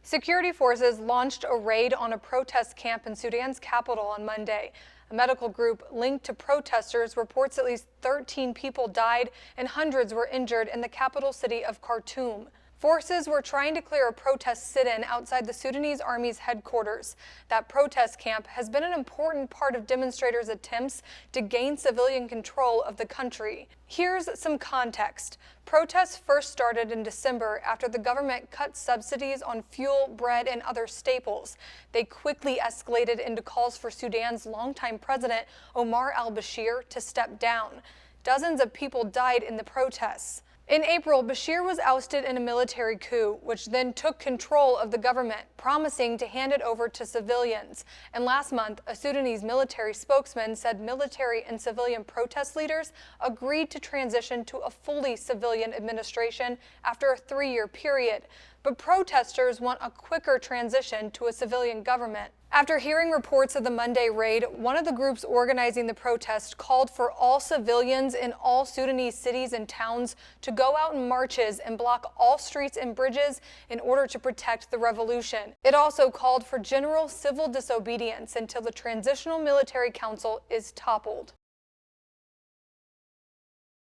Security forces launched a raid on a protest camp in Sudan's capital on Monday. A medical group linked to protesters reports at least 13 people died and hundreds were injured in the capital city of Khartoum. Forces were trying to clear a protest sit-in outside the Sudanese army's headquarters. That protest camp has been an important part of demonstrators' attempts to gain civilian control of the country. Here's some context. Protests first started in December after the government cut subsidies on fuel, bread, and other staples. They quickly escalated into calls for Sudan's longtime president, Omar al-Bashir, to step down. Dozens of people died in the protests. In April, Bashir was ousted in a military coup, which then took control of the government, promising to hand it over to civilians. And last month, a Sudanese military spokesman said military and civilian protest leaders agreed to transition to a fully civilian administration after a 3-year period. But protesters want a quicker transition to a civilian government. After hearing reports of the Monday raid, one of the groups organizing the protest called for all civilians in all Sudanese cities and towns to go out in marches and block all streets and bridges in order to protect the revolution. It also called for general civil disobedience until the Transitional Military Council is toppled.